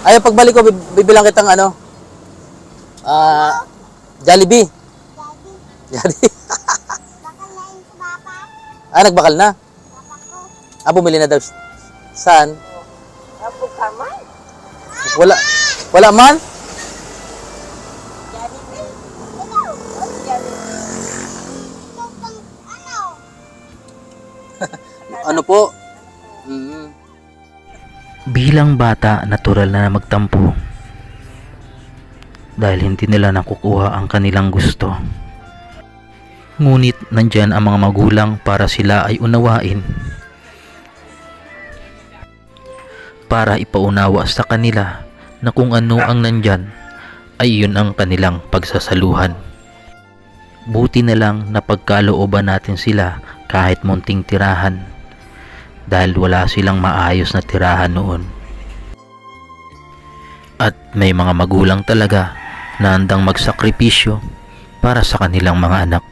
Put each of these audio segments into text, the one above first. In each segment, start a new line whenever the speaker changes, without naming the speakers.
Ay, pagbalik ko, bibilang kitang ano, Jollibee. Jollibee. Ah, nagbakal na. Ah, bumili na daw. Saan? Wala. Wala man? Ano po?
Bilang bata, natural na magtampo dahil hindi nila nakukuha ang kanilang gusto. Ngunit nandyan ang mga magulang para sila ay unawain, para ipaunawa sa kanila na kung ano ang nandyan ay yun ang kanilang pagsasaluhan. Buti na lang na pagkalooban natin sila kahit munting tirahan dahil wala silang maayos na tirahan noon. At may mga magulang talaga na handang magsakripisyo para sa kanilang mga anak.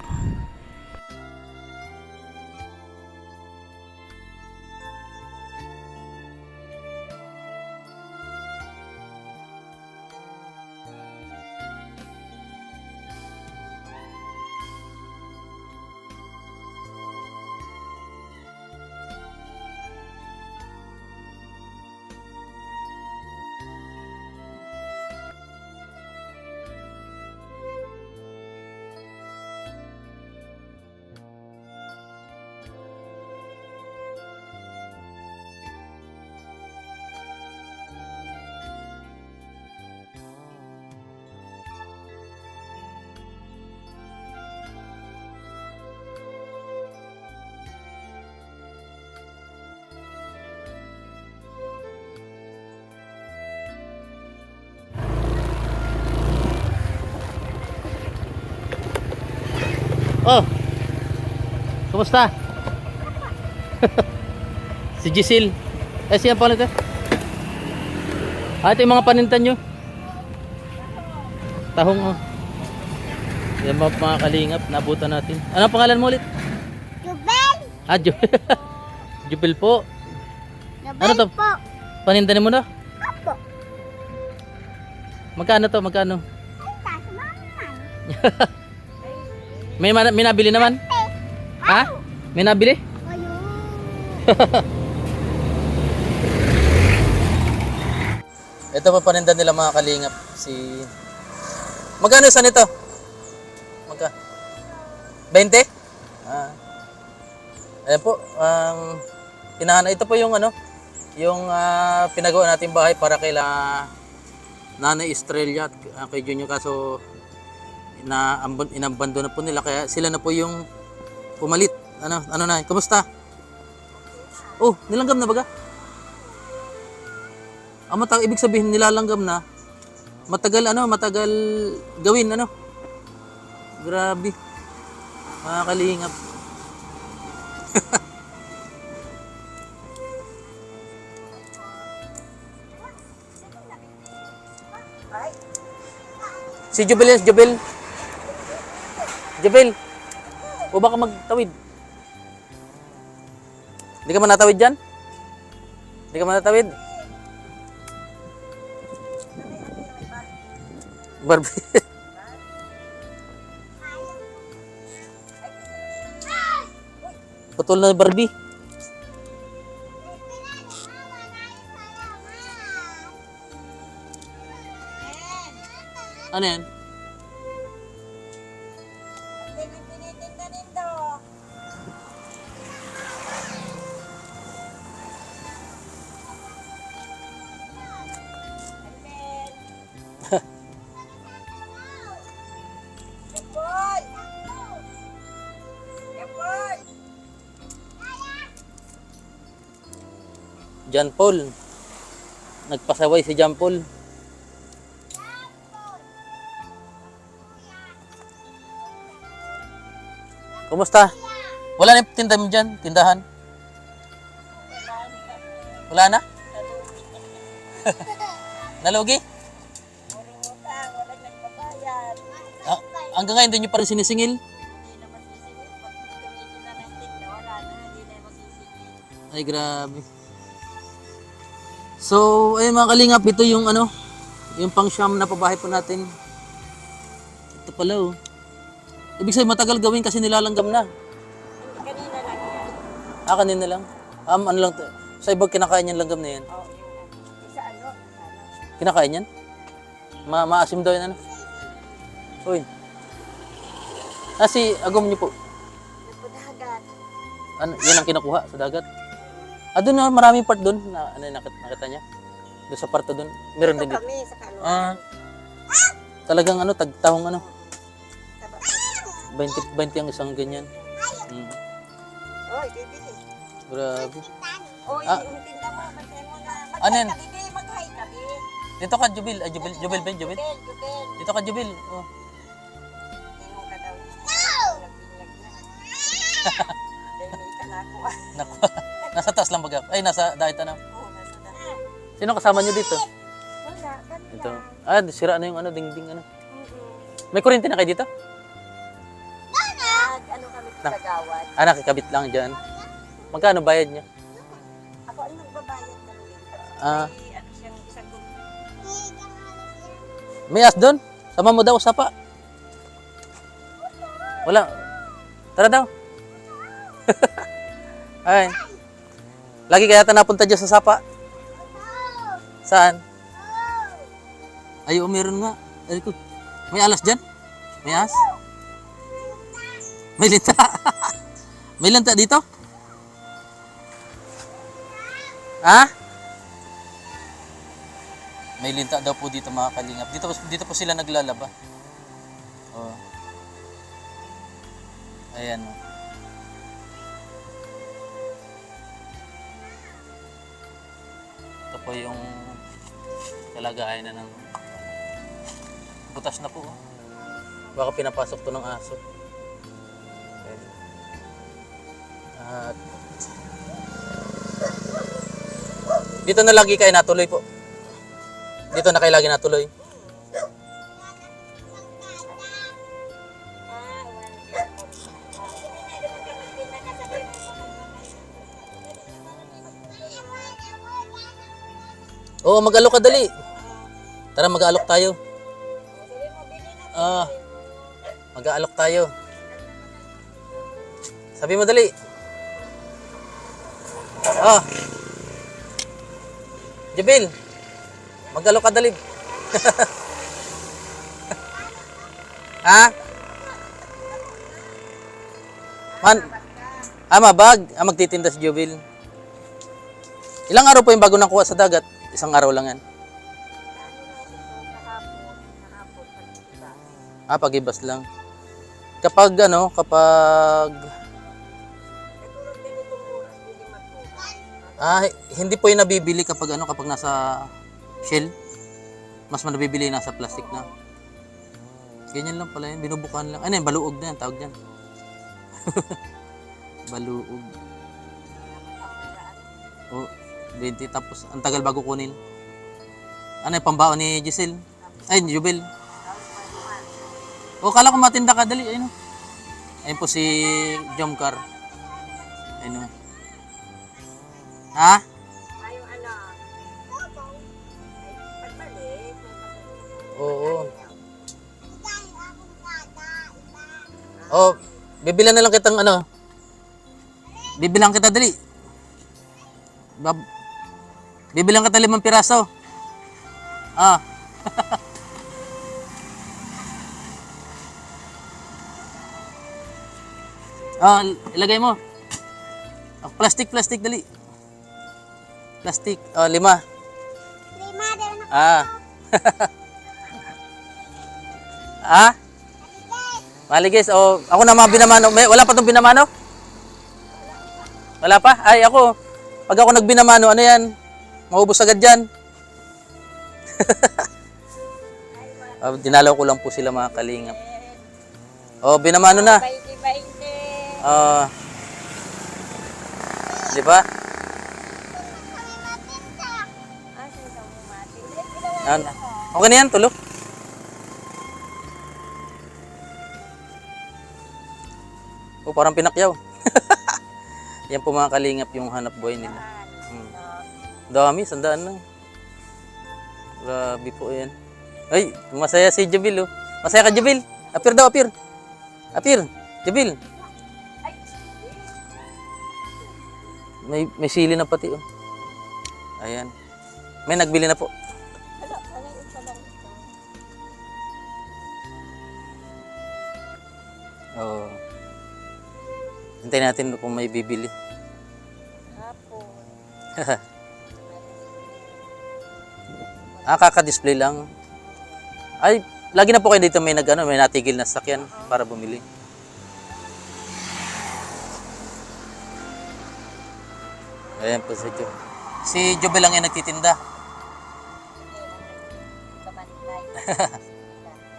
Oh, kumusta? Si Gisil. Siya pala ito. Ito yung mga panintan nyo. Tahong, oh. Yan mga kalingap, nabutan natin. Ano pangalan mo ulit?
Jubel!
Jubel. Jubel po.
Jubel
Ano to?
po.
Panintanin mo na?
Apo.
Magkano to? Magkano?
Ay, taas naman.
May nabili naman? Ha? May nabili?
Ayun.
Ito pa paninda nila mga kalingap. Magkano isa nito? 20? Ah. Ayan po, ito po yung ano, yung pinagawa natin bahay para kay Nanay Estrella at kay Junior, kaso inabando na po nila, kaya sila na po yung pumalit. Ano na, kumusta? Oh, nilanggam na baga? Ibig sabihin nilalanggam na. Matagal gawin Grabe. Mga kalingap. Si Jubel, Jubel, o baka magtawid? Hindi ka man natawid dyan? Hindi ka man natawid? Barbie. Putol na Barbie. Ano yan? John Paul. Nagpasaway si John Paul. Kumusta? Wala na yung tindahan mo dyan? Tindahan? Wala na? Nalugi? Hanggang ngayon doon nyo pa rin sinisingil? Ay, grabe. So, ayun mga kalingap, ito yung ano, yung pang-siyam na pabahay po natin. Ito pala oh. Ibig sabihin matagal gawin kasi nilalanggam na.
Kanina lang yan.
Kanina lang. Ano lang to. Sa ibang kinakain yan langgam na yan.
Oo, isa ano?
Kinakain yan? Maasim daw yan ano. Uy. Si agom niyo po.
Nagpadagat.
Ano, yan ang kinakuha sa dagat. Doon na maraming part doon na ano nakita niya. Doon sa parto doon. Meron din dito.
Kami sa kaluan.
Talagang ano tagtahong ano.
Taba.
20 ang isang ganyan.
Oy, bibili.
Grabe.
Oy,
Ah.
yung tinda mo, bantay mo na.
Ano yan?
Mag-hi ka, Bi.
Dito ka Jubil, Jubil Ben, Jubil.
Jubel.
Dito ka Jubil. Oh.
Tingnan ka daw. Nagbinyag na. Dahil may ikalako.
Naku. Nasa taas lang baga. Ay, nasa dahita na.
Oo, nasa daan.
Sino kasama niyo dito?
Wala, kami
Ito.
lang.
Sira na yung ano, dingding ano.
Mm-mm.
May kuryente na kayo dito?
Ano kami kagawad.
Nakikabit lang dyan. Magkano bayad niya?
Ako ang nagbabayad ng rent.
Ah.
May ano siyang isang
May as doon? Sama mo daw, sapa. Wala. Tara daw. Ay. Lagi kaya ata napunta dyan sa sapa. Saan? Ay, meron nga. Ay, ko. May alas dyan? May as? May linta. May linta dito? Ha? May linta daw po dito mga kalingap. Dito po sila naglalaba. Oh. Ayan. Oh. Ito po yung kalagayan na ng butas na po. Oh. Baka pinapasok to ng aso. Ayan. At dito na lagi kayo natuloy po. Dito na kayo lagi natuloy. Oo, mag-alok ka dali. Tara, mag-alok tayo. Mag-alok tayo. Sabi mo dali. Jabil, mag-alok ka dali. Ha? Mabag. Magtitinda si Jubil. Ilang araw po yung bago nakuha sa dagat? Isang araw lang yan. Pag-ibas lang. Kapag hindi po yung nabibili kapag nasa shell. Mas nabibili nasa plastic na. Ganyan lang pala yun, binubukan lang. Ano yan, baluog na yan, tawag dyan. Baluog. 20, tapos ang tagal bago kunin. Ano yung pambaon ni Giselle? Ay, ni Jubel. Kala ko matinda ka, dali. Ayun. Ayun po si Jomcar. Ayun. Ha?
Yung ano, pagbalik,
Oo. Bibilan na lang kitang bibilang kita dali. Bibilang kita 5 piraso. Ilagay mo. Plastic dali. Plastic. 5.
5 din na.
Maligis. Ako na mga binamano. Wala pa tong binamano? Wala pa? Ay, ako. Pag ako nagbinamano, ano yan? Maubos agad yan. Dinalaw ko lang po sila mga kalingap. Binamano na.
20.
Di ba?
Sino mo mati?
Okay na yan, tulog. Parang pinakyaw. Yan po mga kalingap yung hanap buhay nila. Dami, 100 lang. Grabe po yan. Ay, masaya si Jubil oh. Masaya ka Jubil. Apir daw, apir. Apir, Jubil. May sili na pati oh. Ayan. May nagbili na po.
Ano yung isa lang ito?
Oo. Hintayin natin kung may bibili.
Hapon.
Kaka-display lang. Ay, lagi na po kayo dito may may natigil na sasakyan para bumili. Ayan po si Jo. Si Jobel lang yung nagtitinda.
Kabantay.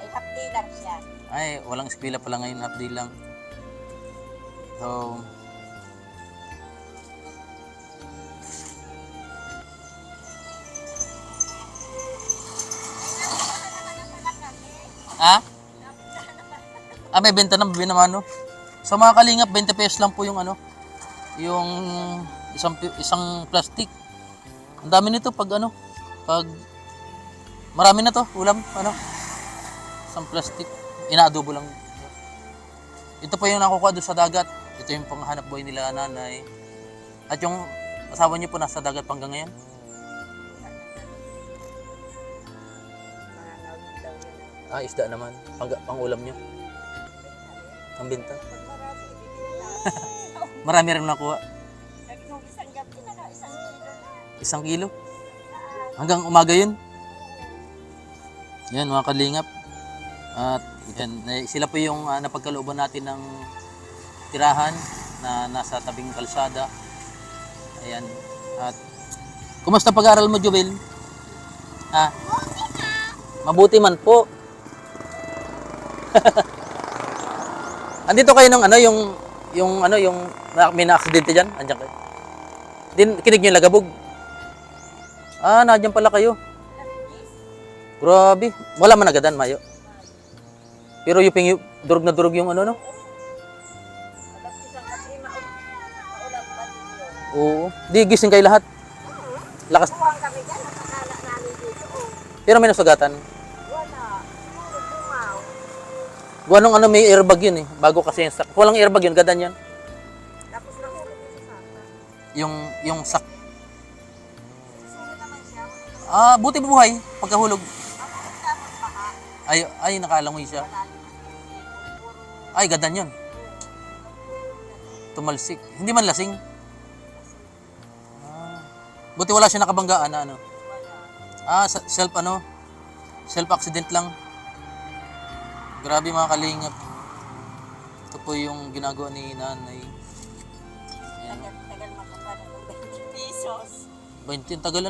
Ay, hapdi lang siya.
Ay, walang eskwela pala ngayon, half day lang. So, may benta na binamano. Sa mga kalingap, 20 pesos lang po yung yung isang plastic. Ang dami nito pag pag marami na to, ulam, isang plastic, inaadobo lang. Ito pa yung nakukuha doon sa dagat. Ito yung panghanap buhay nila nanay. At yung asawa niyo po nasa dagat hanggang ngayon. Isda naman. Pang ulam niyo. Ang binta. Marami rin nakuha.
Nung isang gabi na, 1 kilo na.
1 kilo. Hanggang umaga yun. Yan mga kalingap. At yan, sila po yung napagkalooban natin ng tirahan na nasa tabing kalsada. Ayan. At kumusta pag-aaral mo, Joel? Mabuti man po. Andito kayo ng yung may na-aksidente diyan, andiyan kayo. Kinig niyo yung lagabog. Nandiyan pala kayo. Grabe, wala man agadan mayo. Pero yung durog na durog yung no? Oo, di gising kayo lahat. Lakas.
Buwang kami dyan, nakakala namin dito.
Pero may nasugatan.
Wala. Siguro bungaw.
Guanong may airbag yun eh. Bago kasi yung sak. Walang airbag yun, gadan yan.
Tapos nahulog yung sasaka.
Yung sak.
Susunod naman siya.
Buti buhay pagkahulog.
Tapos tapos baka.
Ay nakalangoy siya. Ay, gadan yun. Tumalsik. Hindi man lasing. Buti wala siya nakabanggaan na self accident lang. Grabe mga kalingap. Ito po yung ginagawa ni nanay. Ayan.
Tagal makapa ng 20 pesos.
20 tagal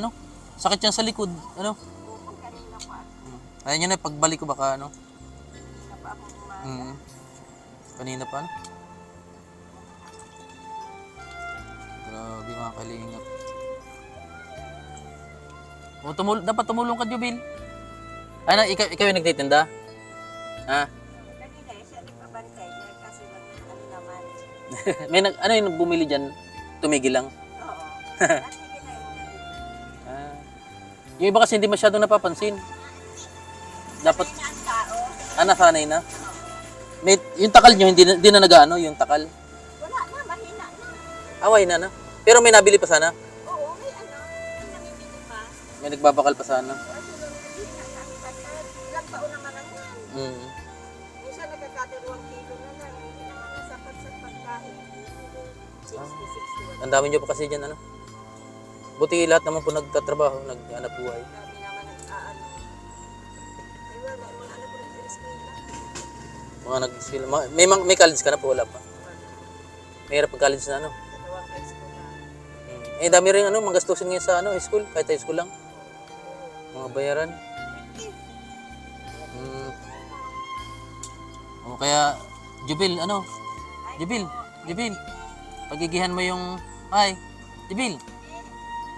sakit yan sa likod
Bukong kanina pa.
Ayan yun pagbalik ko baka
Kanina pa ako umaga.
Kanina pa Grabe mga kalingap. Dapat tumulong ka, Jubil. Ikaw yung nagtitinda?
Kanina siya nagpabantay niya kasi naman.
May yung bumili dyan, tumigil lang.
Oo. Natigil na yung
Yung iba kasi hindi masyadong napapansin. Dapat,
na ang tao.
nasanay na. Yung takal nyo, hindi na yung takal.
Wala na, mahina na.
Away na. Pero may nabili pa sana.
Oo, may namimili pa.
May nagbabakal pa sana.
Kasi nung naghihina kami takal, ilang taon naman ang yan. Minsan nagkakadalawang kilo na lang. Hindi naman nasapat sa pagkain. 60.
Ang dami nyo pa kasi dyan, Buti lahat naman po nagtatrabaho, naghanap buhay.
Dami naman nag-aano. Ay wala, mga anak ko nag-eskwela.
Mga nag-skill. May college ka na po, wala pa. Mahirap pag college na,
Dalawang high school na.
Dami rin magastusin ngayon sa school, kahit high school lang. Mga bayaran. Kaya, Jubil, Jubil, pagigihan mo yung, Jubil,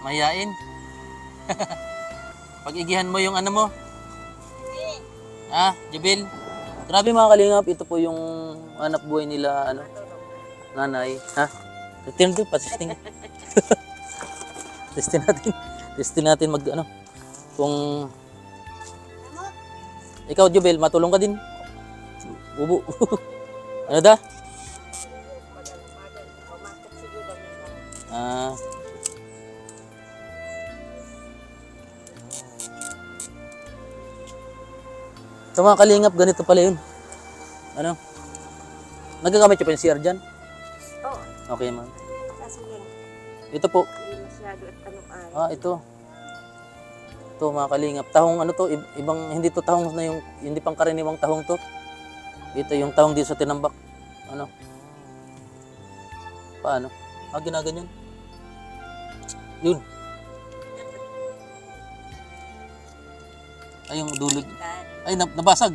mayain. Pagigihan mo yung mo. Jubil. Grabe mga kalingap, ito po yung anak buhay nila, nanay. Testing pasisting. Testing natin mag kung Ikaw, Jubel, matulong ka din. Bubu. Ano da? Ah. Sa mga kalingap, ganito pala yun. Ano? Nagagamit niyo pa yung CR dyan?
Oo.
Okay, ma'am.
Kaso yan,
Ito po.
hindi masyado at ano ay.
Ah, ito. Ito, mga kalingap. Tahong ano to, ibang, hindi to tahong na yung, hindi pang karaniwang tahong to. Ito yung tahong dito sa tinambak. Ano? Paano? Ah, ginaganyan. Yun. Ay, yung dulog. Ay, nabasag.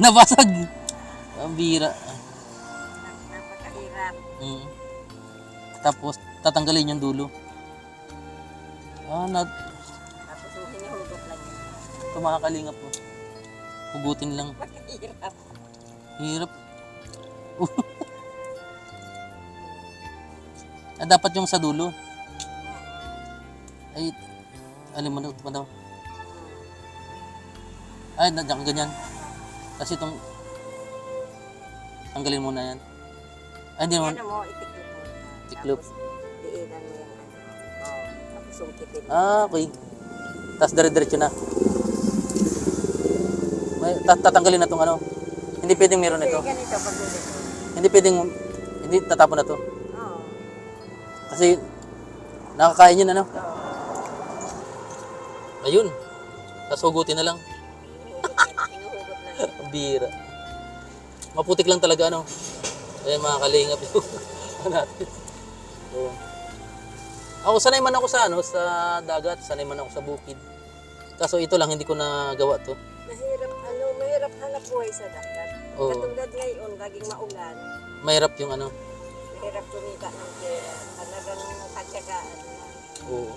Nabasag. Ang bira.
Napakahirap.
Mm. Tapos, tatanggalin yung dulo. Ah,
Tapos yung hinihugot lang yun.
ito mga kalingap mo. Hugutin lang.
Mahirap.
Hirap. Ah, dapat yung sa dulo. Ay, alam mo na ito pa daw. Ay, nandiyan ganyan. Kasi itong, tanggalin mo na yan. Ay, hindi naman.
Ano mo, itiklop mo.
Tiklop.
Tapos, diinan mo yung ano. Oo. Tapos sungkitin mo.
Ah, okay. Tapos dire-diretso na. May, tatanggalin na itong ano. Hindi pwedeng meron ito.
Kasi ganito, pag ulit.
Hindi pwedeng, hindi tatapon na to.
Oo.
Kasi, nakakain yun ano.
Oo.
Ayun. Tapos hugutin na lang.
Hinuhugot lang yun.
Ang bira. Maputik lang talaga ano. Ayan mga kalingap yung ano natin. Oo. Ako sanay man ako sa ano, sa dagat, sanay man ako sa bukid. Kaso ito lang hindi ko nagawa to.
Mahirap hanap buhay sa dagat.
Oo.
Katulad ngayon, laging maulan.
Mahirap yung ano.
Mahirap kumita ng pera. Talagang katyagaan na.
Oo.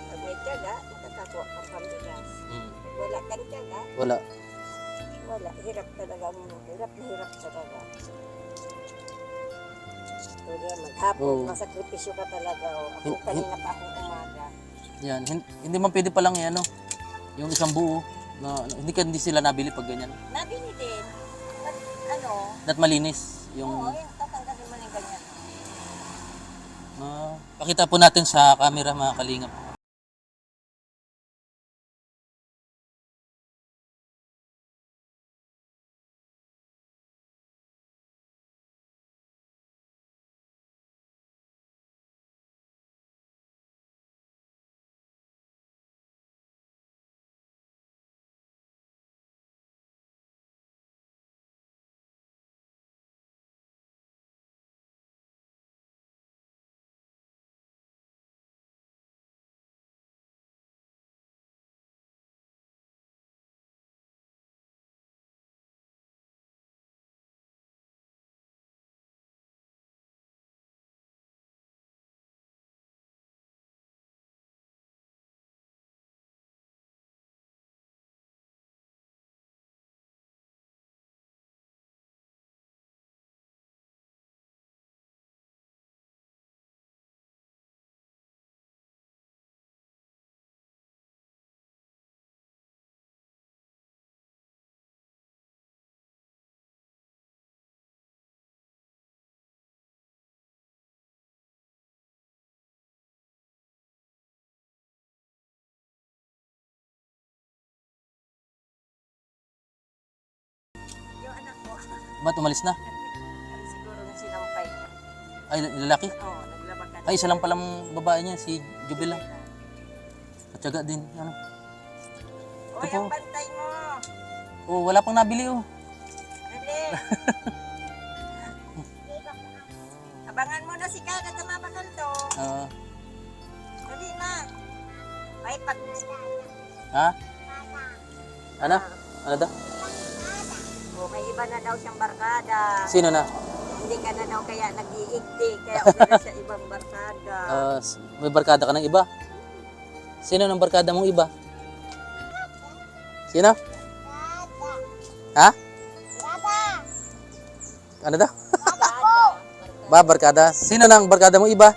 Pag may tiyaga, makakakuha kang pambigas.
Mm.
Wala kang tiyaga,
Wala.
wala. Hirap talaga ang hirap na hirap talaga. Kaya maghapon,
Oo.
masakripisyo ka talaga. O. Ako
Hin-
kanina pa akong umaga.
Yan. Hindi man pwede pa lang yan ano. Yung isang buo. Na, hindi sila nabili pag ganyan.
Nabili din. But, ano,
Dat malinis. Yung,
oo, yung tatanggalin mo ng ganyan.
pakita po natin sa camera mga kalingap.
Yung anak ko,
Ba't umalis na?
siguro na sinampay niya.
Ay, lalaki?
Oo, naglabag ka na.
Ay, isa lang palang babae niya, si Jubel lang. At din, ano.
Oy,
Ito po.
ang bantay mo.
Oh, wala pang nabili oh.
Dali. Abangan mo na si Kaka sa mabakal to.
Ah,
Dali na. Ay, pag...
ha? Ano? Ano daw?
Oh, may iba na daw siyang barkada.
Sino na?
Hindi ka na daw kaya nag-iigti. Kaya okay na siya ibang barkada.
May barkada ka ng iba? Sino ng barkada mong iba? Sino? Ha? Ano daw?
Barkada.
Barkada. Sino ng barkada mong iba?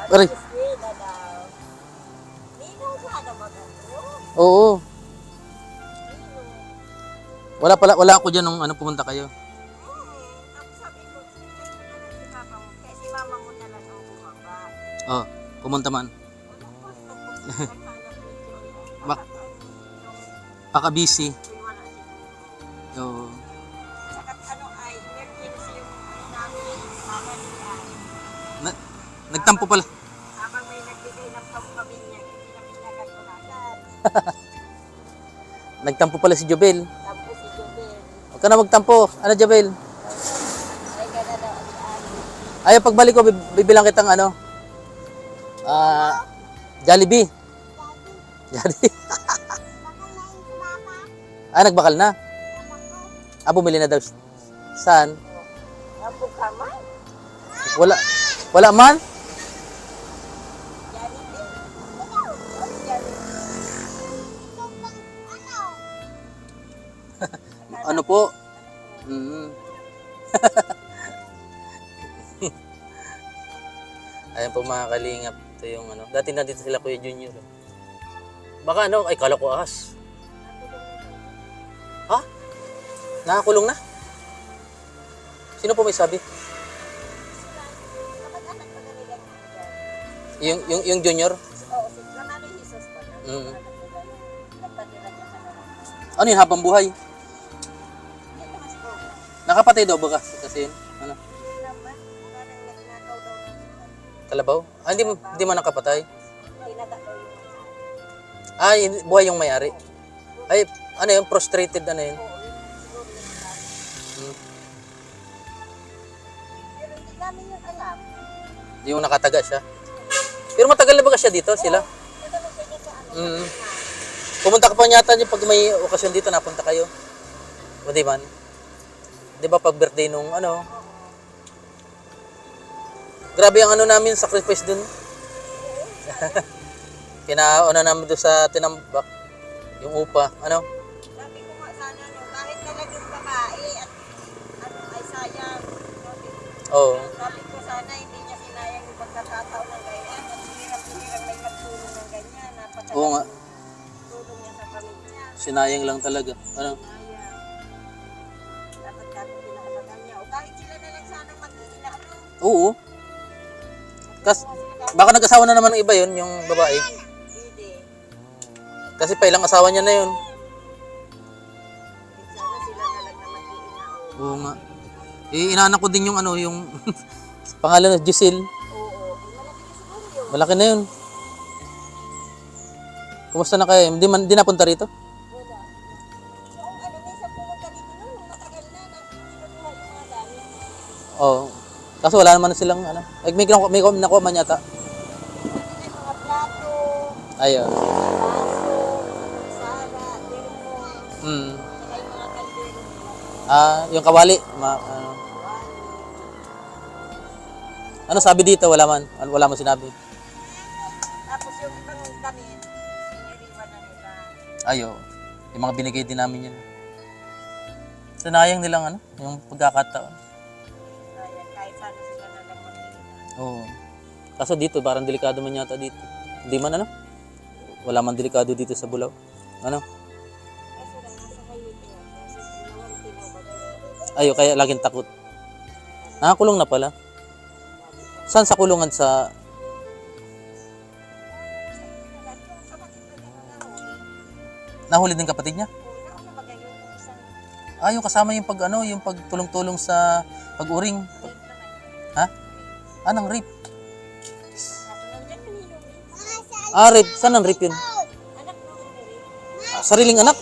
Aray.
Sila daw. Ninong sa
Oo. Wala ako diyan nung ano pumunta kayo.
Tapos sabi ko, check mo na lang si mama mo. Kaya si mama mo na lang ang bumaba.
Oh, pumunta man.
Walang gusto ko naghanap ni Joy.
Bak- Baka busy.
Wala si
Oo.
Saka ano ay, emergency yung namin, mama niya.
Nagtampo pala.
Habang may nagbigay ng pampamilya, pinapinagan ko na agad.
Nagtampo pala si Jobel.
Tapos si Jobel,
Huwag ka na magtampo. Ano, Jobel?
ay gana daw ang ani.
Ay, pagbalik ko, bibilang kitang ano. Jollibee. Jollibee. Nagbakal na. Bumili na daw. Saan?
Apo ka man,
Wala man?
Jollibee. Ano Jollibee?
Ano po? Mm. Ayan po mga kalingap. Ito yung ano. Dati nandito sila Kuya Junior. Baka ano, ay kala ko ahas. Ha? Nakakulong na? Sino po may sabi?
Kapag anak pa nila yan.
Yung Junior?
Oo, si Ramano Jesus pa na.
Mm.
Nagpatira niya sa naman.
Ano yun, habang buhay?
Ito mas po.
Nakapatay daw ba kasi yun? Ano?
Hindi naman. Parang nagnakaw daw ng
Kalabaw? Hindi man nakapatay.
tinaga daw yung mga.
Buhay yung may-ari. Ay, ano yun? Prostrated ano yun?
Oo, yun siguro yung sabi.
Hmm.
Pero hindi namin yun alam.
Yung nakataga siya. Pero matagal na ba siya dito sila?
Nagano siya niya sa ano.
Mm. Pumunta ka pa yata niyo pag may okasyon dito, napunta kayo. O di man? Di ba pag birthday nung ano? Grabe ang ano namin, sacrifice dun. Kinauna namin doon sa tinambak. Yung upa. Ano?
Sabi ko nga sana no, kahit talagang babae at ano ay sayang.
Oo.
Sabi ko sana hindi niya sinayang yung pagkakataon ng ganyan. At hirap-hirap may magtulong ng ganyan.
Oo nga.
Tulong niya sa pamilya.
Sinayang lang talaga. Ano?
Sayang. Dapat kami pinakalagan niya. O kahit sila na lang sana mag-iina. Ano?
Oo. Baka nag-asawa na naman ng iba yun, yung babae.
Hindi.
Kasi pa ilang asawa niya na yun.
Sana sila na lang na mag-iina.
Oo nga. Inaanak ko din yung ano, yung pangalan na Giselle.
Oo. Malaki na siguro yun.
Malaki na yun. Kumusta na kayo? Hindi napunta rito?
Wala. So, ano, minsan pumunta dito noon, matagal na, kinukuha yung mga gamit.
Oo. Kaso wala naman silang ano. May nakuha man yata.
Hindi na mga plato,
Ayun.
baso, sara, termos,
Mm.
saka yung mga kaldero.
Yung kawali. Ano. Ano sabi dito? Wala man sinabi.
Tapos yung ibang damit, iniriwan na nila.
Ayo. Yung mga binigay din namin yan. Sinayang nilang ano, yung pagkakataon.
Sayang, kahit sana sila na lang mag-iina.
Oo. Kaso dito, parang delikado man yata dito. Hindi man ano? Wala man delikado dito sa Bulao. Ano?
Kasi lang nasa kayo kaya, kasi ginawan tinawag.
Ayo, kaya laging takot. Nakakulong na pala. Saan sa kulungan sa...
Yung kapatid na niya na nahuli.
Nahuli din kapatid niya?
Oo, nauna ba kayo yung isang
Yung kasama yung pag ano, yung pagtulong-tulong sa pag-uring.
rape naman.
Ha? Nang rape.
Nandiyan kanino,
Rape. Saan ang rape yun?
anak mo ni
Sariling anak?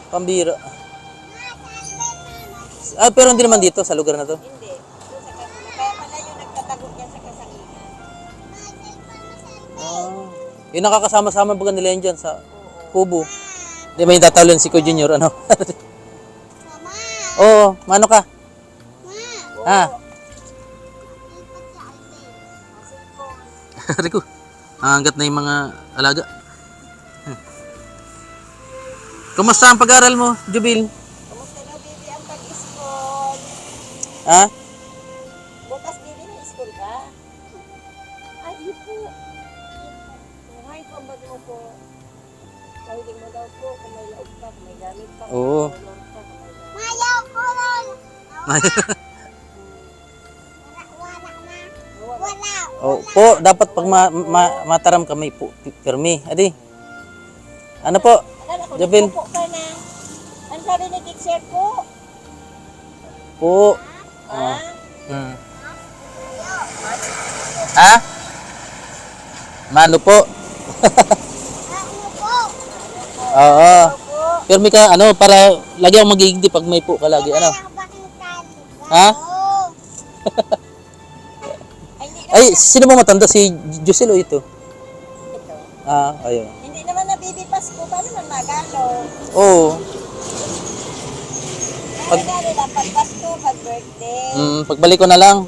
Pambira. Pero hindi naman dito, sa lugar na to.
Hindi. Doon sa kanila. Kaya pala yung nagtatago yan sa kasanginan.
Yung nakakasama-sama baga nila yan dyan sa kubo. Di ba yung tatalon si Ko Junior, ano? Oo, mano ka? Rico, hanggat na yung mga alaga. Kumusta ang pag-aaral mo, Jubil?
Kamusta na, baby, ang pag-school?
Ha?
Bukas, baby, na school ka? Ay, po. Ngayon po, bago po. Kahiling mo daw po kung may laog ka, kung may gamit ka,
Oo.
kung may tulong ka, kung may gamit. Mayaw ko nun! Wala.
Oh, po, dapat pag mataram ka may pirmi. Adi. Ano po? Jabin.
Po ka na. Ang sabi ni teacher po.
Po.
Ha?
Hmm. Ha? Mano po?
Ano po?
Oo.
Po.
Pirmi ka, ano, para lagi akong magiging pag may po ka lagi. Ano? Ha? Ay, sino mo matanda? Si Josel o ito?
Ito.
Ah, ayun.
Hindi naman nabibipas ko. Paano man magalo?
Oo.
Pag regalo lang, pag Pasko, pag birthday.
Pagbalik ko na lang.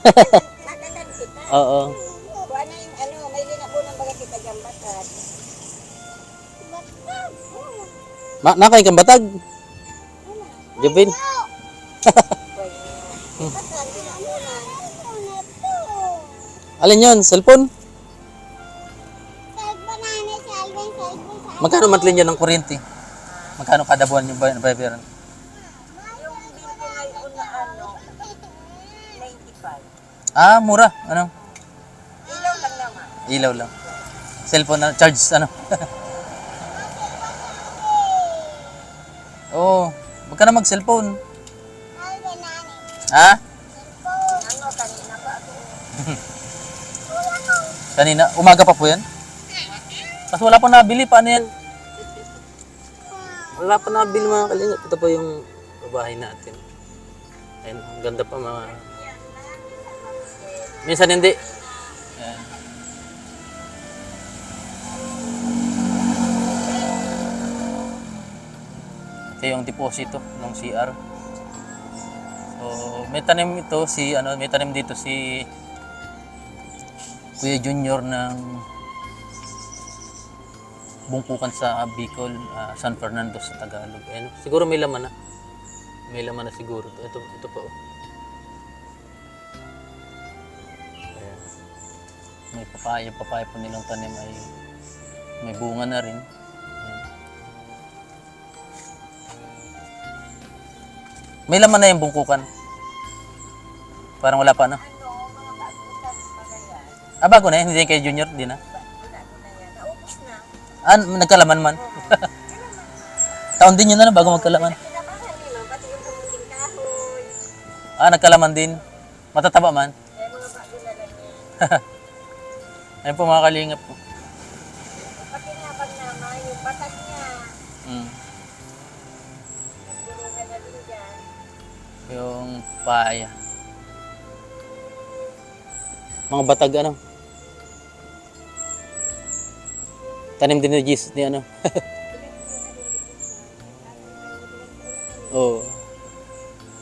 Natatan kita.
Oo.
Kung ano yung ano, may linabunan baga kita gambatan.
Nakain kang batag. Jabin.
Batan, linabunan.
Alin yun? Cellphone? Magkano monthly nyo ng kuryente? Magkano kada buwan yung bayaran?
Yung bill ko ngayon na ano, 95.
Ah, mura. Ano?
Ilaw lang naman.
Ilaw lang. Cellphone na, charge ano? Oo. Magkano mag-cellphone? Ha?
Ano, kanina ba ako?
Kanina? Umaga pa po yan? Kasi wala pa nabili. Paano yan? Wala pa nabili mga kalingap. Ito pa yung babae natin. Ayun, ang ganda pa mga... Minsan hindi. Ayan. Ito yung deposito ng CR. So, may tanim ito si may tanim dito si Kuya Junior ng bungkukan sa Bicol, San Fernando sa Tagalog. Ayun, siguro may laman na. May laman na siguro. Ito pa oh. Ayan. May papaya po nilang tanim ay may bunga na rin. Ayan. May laman na yung bungkukan. Parang wala pa, no?
Ano, mga bagutan pa yan.
Ah, bago na yan? Hindi yan kay Junior? Di na?
Bago na yan. Naubos na.
Ah, nagkalaman man? Taon din yun na bago magkalaman.
Kinabahan nila, pati yung kamuting kahoy.
Ah, nagkalaman din. Matataba man.
Eh, mga bago na lang yan.
Ayun po mga kalingap po.
Pati nga pag naman, yung batak niya.
Mm.
Nagbulungan na din dyan.
Yung paya. Mga batag ano. Tanim din ni Jesus ni ano. Oo.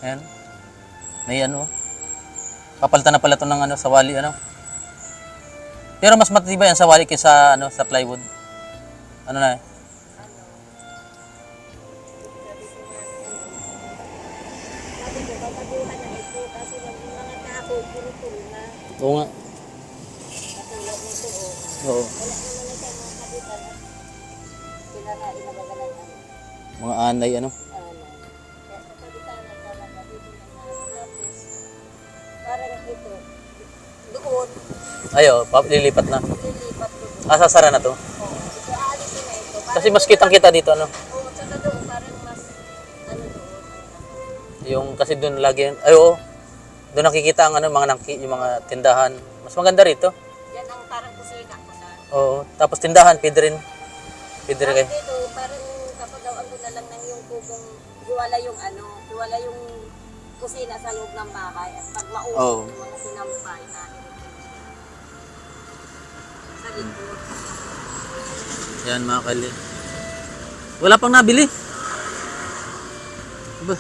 Ayan. May ano. Papalitan na pala ito ng ano, sawali ano. Pero mas matibay ang sawali kaysa ano, sa plywood. Ano na eh.
Sabi ko, babaguhan na ito kasi yung mga kahoy, puro-puro na.
Oo nga.
Katulad nito, oh.
Oo.
Wala naman na siya mga kabitan at sinarain na baga ng ano.
Mga anay ano.
Kaya sa kabitan na talaga, dito na tapos parang ito, doon,
Ayo, lilipat na.
lilipat ko doon.
Ah, sasara na to.
Oh, ito aalisin na ito.
Kasi mas kitang-kita dito ano.
Oo, tsaka doon, parang mas, ano doon,
Yung kasi doon lagi ay oo. Doon nakikita ang ano yung mga tindahan. Mas maganda rito.
yan ang parang kusina ko na.
Oo. Tapos tindahan pwede rin. Pwede rin kayo.
Parang dito, parang kapagawan ko na lang ng yung kubong, iwala yung ano, iwala yung kusina sa loob ng bahay. At pag mausap
Oo.
yung mga sinampay na sa likod.
Yan mga kali. Wala pang nabili. Ba?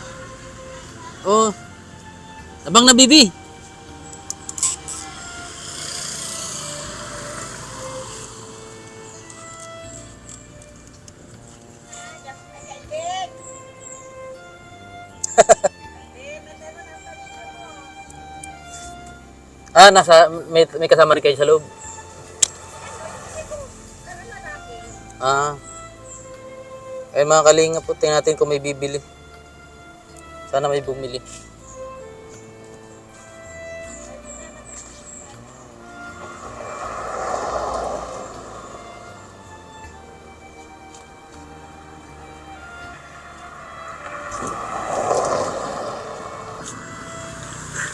Oh. Abang nabibi. Ah, may kasama rin kayo sa loob.
Pero lalaki.
Ah. Eh mga kalinga po, tingnan natin kung may bibili. Sana may bumili.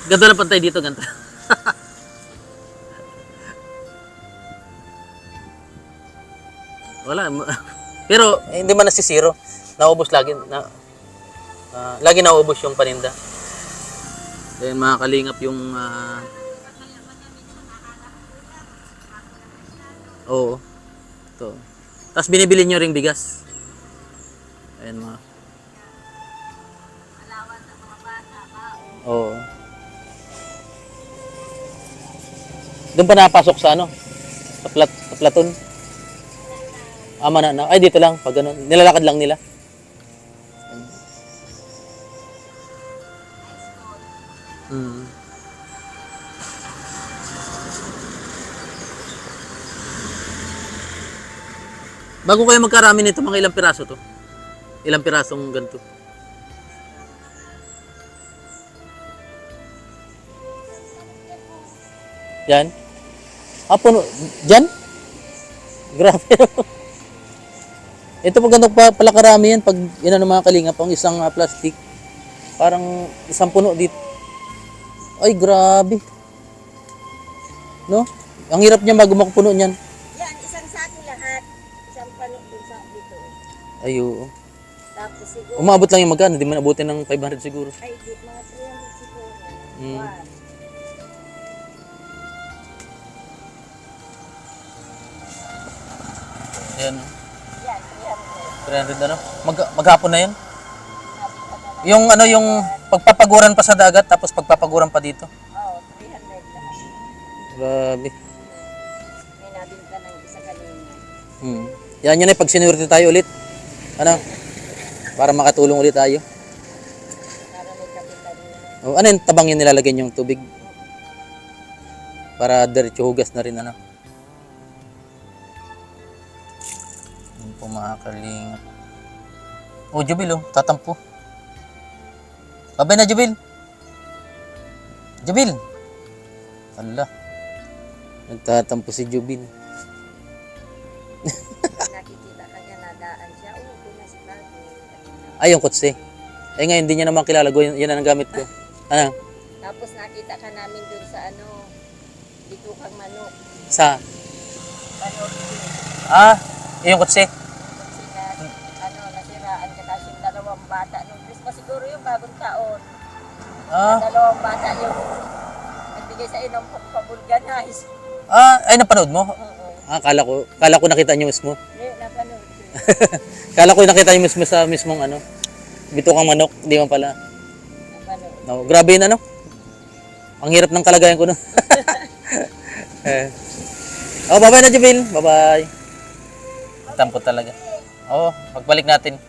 Ganto na pantay dito, ganto. Wala. Pero hindi man nasisiro. Naubos lagi. Lagi nauubos yung paninda. Then mga kalingap yung... oo. Ito. Tapos binibili nyo ring bigas. Ayan mga... Oo. Doon pa napasok sa ano? Sa platon. Na. Ay, dito lang. Pag ganun. Nilalakad lang nila. Hmm. Bago kayo magkarami nito, mga ilang piraso to? Ilang pirasong ganito? Yan? Ah, puno. Diyan? Grabe. Ito pag ganito pala karami yan, pag yan ang mga kalingap, ang isang plastic, parang isang puno dito. Ay, grabe. No? Ang hirap niya bago makupuno niyan.
Yan, isang sako lahat. Isang pano dun sa dito.
Ay, oo.
Tapos siguro,
Umabot lang yung magkano, di man abutin ng 500 siguro.
ay di, mga 300 siguro.
Hmm.
One.
Ayan.
Yan,
300 ano? Maghapon na yun? Yung ano, yung pagpapaguran pa sa dagat, tapos pagpapaguran pa dito.
Oo, 300 lahat.
Grabe.
May nabinta ng isa kanina.
Yan yun eh, pag sinurity tayo ulit. Ano? Para makatulong ulit tayo.
Para may kapitan niya.
O, ano yung tabang yung nilalagyan yung tubig? Para diretso hugas na rin, ano? Yun po mga kalingap. O, Jubil, oh, tatampo. Babay na, Jubil. Jubil. Ala. Nagtatampo si Jubil.
Nakikita ka niya, nadaan siya. Oo, doon na si Bagay.
Ay, yung kotse. Eh, ngayon, hindi niya naman kilala. Yan ang gamit ko. Ano?
Tapos nakita ka namin doon sa ano, dito kang manok.
Sa?
Manok.
Ah, yung kotse.
Sina, ano, nasiraan ka kasi yung dalawang bata. Nung Christmas siguro yung bagong taon.
Ah,
Dalawang bata yung nagbigay sa inong pabulganize.
ay, napanood mo?
Oo.
Ah, kala ko nakita niyo mismo.
Hindi, napanood ko.
Kala ko nakita niyo mismo sa mismong ano, bitukang manok, di man pala.
Napanood.
No, grabe yun ano. Ang hirap ng kalagayan ko no. Oh, bye-bye na, Jubil. Bye-bye. Tampo talaga. Oo, pagbalik natin.